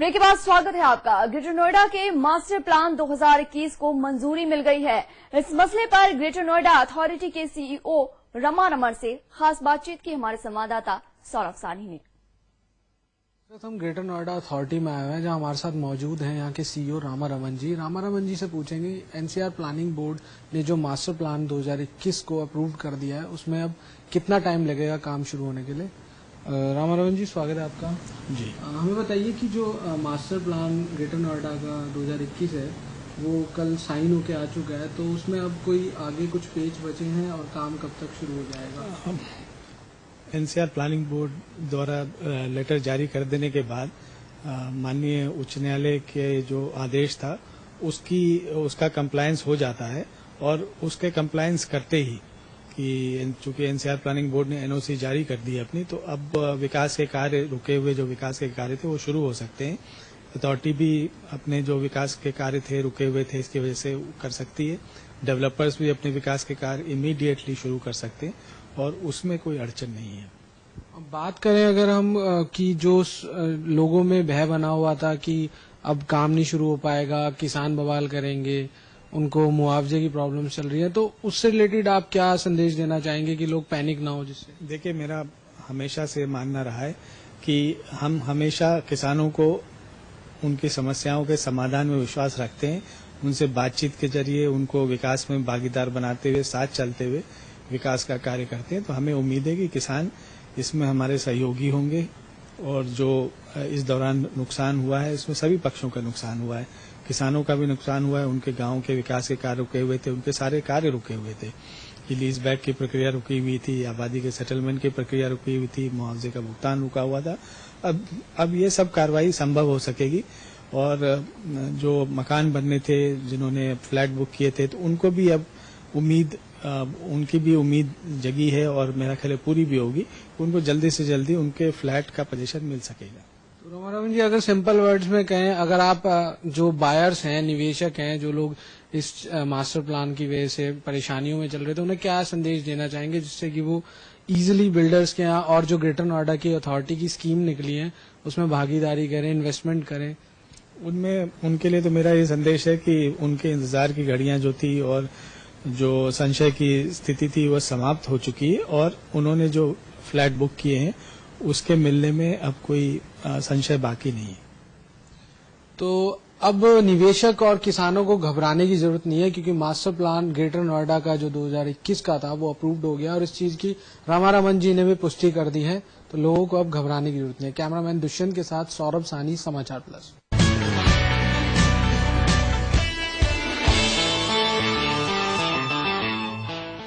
Break के बाद स्वागत है आपका। ग्रेटर नोएडा के मास्टर प्लान 2021 को मंजूरी मिल गई है। इस मसले पर ग्रेटर नोएडा अथॉरिटी के सीईओ रमा रमन से खास बातचीत की हमारे संवाददाता सौरभ सानी ने। हम ग्रेटर नोएडा अथॉरिटी में आए हैं जहां हमारे साथ मौजूद हैं यहाँ के सीईओ रमा रमन जी। रमा रमन जी से पूछेंगे, एनसीआर प्लानिंग बोर्ड ने जो मास्टर प्लान 2021 को अप्रूव कर दिया है उसमें अब कितना टाइम लगेगा काम शुरू होने के लिए। रमा रमन जी, स्वागत है आपका जी। हमें बताइए कि जो मास्टर प्लान ग्रेटर नोएडा का 2021 है वो कल साइन होके आ चुका है, तो उसमें अब कोई आगे कुछ पेज बचे हैं और काम कब तक शुरू हो जाएगा। एनसीआर प्लानिंग बोर्ड द्वारा लेटर जारी कर देने के बाद माननीय उच्च न्यायालय के जो आदेश था उसका कंप्लायंस हो जाता है और उसके कंप्लायंस करते ही कि चूंकि एनसीआर प्लानिंग बोर्ड ने एनओसी जारी कर दी अपनी, तो अब विकास के कार्य रुके हुए जो विकास के कार्य थे वो शुरू हो सकते हैं। अथॉरिटी भी अपने जो विकास के कार्य थे रुके हुए थे इसकी वजह से कर सकती है। डेवलपर्स भी अपने विकास के कार्य इमीडिएटली शुरू कर सकते हैं और उसमें कोई अड़चन नहीं है। बात करें अगर हम कि जो लोगों में भय बना हुआ था कि अब काम नहीं शुरू हो पाएगा, किसान बवाल करेंगे, उनको मुआवजे की प्रॉब्लम चल रही है, तो उससे रिलेटेड आप क्या संदेश देना चाहेंगे कि लोग पैनिक ना हो। जिससे देखिए, मेरा हमेशा से मानना रहा है कि हम हमेशा किसानों को उनकी समस्याओं के समाधान में विश्वास रखते हैं, उनसे बातचीत के जरिए उनको विकास में भागीदार बनाते हुए साथ चलते हुए विकास का कार्य करते हैं। तो हमें उम्मीद है कि किसान इसमें हमारे सहयोगी होंगे और जो इस दौरान नुकसान हुआ है इसमें सभी पक्षों का नुकसान हुआ है। किसानों का भी नुकसान हुआ है, उनके गांव के विकास के कार्य रुके हुए थे, उनके सारे कार्य रुके हुए थे। लीज बैक की प्रक्रिया रुकी हुई थी, आबादी के सेटलमेंट की प्रक्रिया रुकी हुई थी, मुआवजे का भुगतान रुका हुआ था। अब ये सब कार्रवाई संभव हो सकेगी और जो मकान बनने थे, जिन्होंने फ्लैट बुक किए थे, तो उनको भी अब उनकी भी उम्मीद जगी है और मेरा ख्याल पूरी भी होगी, उनको जल्दी से जल्दी उनके फ्लैट का पोजीशन मिल सकेगा। तो रमा रमन जी, अगर सिंपल वर्ड्स में कहें, अगर आप जो बायर्स हैं, निवेशक हैं, जो लोग इस मास्टर प्लान की वजह से परेशानियों में चल रहे थे, उन्हें क्या संदेश देना चाहेंगे जिससे कि वो इजीली बिल्डर्स के यहाँ और जो ग्रेटर नोएडा की अथॉरिटी की स्कीम निकली है उसमें भागीदारी करें, इन्वेस्टमेंट करें। उनके लिए तो मेरा ये संदेश है कि उनके इंतजार की घड़ियां जो थी और जो संशय की स्थिति थी वह समाप्त हो चुकी है और उन्होंने जो फ्लैट बुक किए हैं उसके मिलने में अब कोई संशय बाकी नहीं है। तो अब निवेशक और किसानों को घबराने की जरूरत नहीं है, क्योंकि मास्टर प्लान ग्रेटर नोएडा का जो 2021 का था वो अप्रूव्ड हो गया और इस चीज की रमा रमन जी ने भी पुष्टि कर दी है। तो लोगों को अब घबराने की जरूरत नहीं है। कैमरामैन दुष्यंत के साथ सौरभ सानी, समाचार प्लस।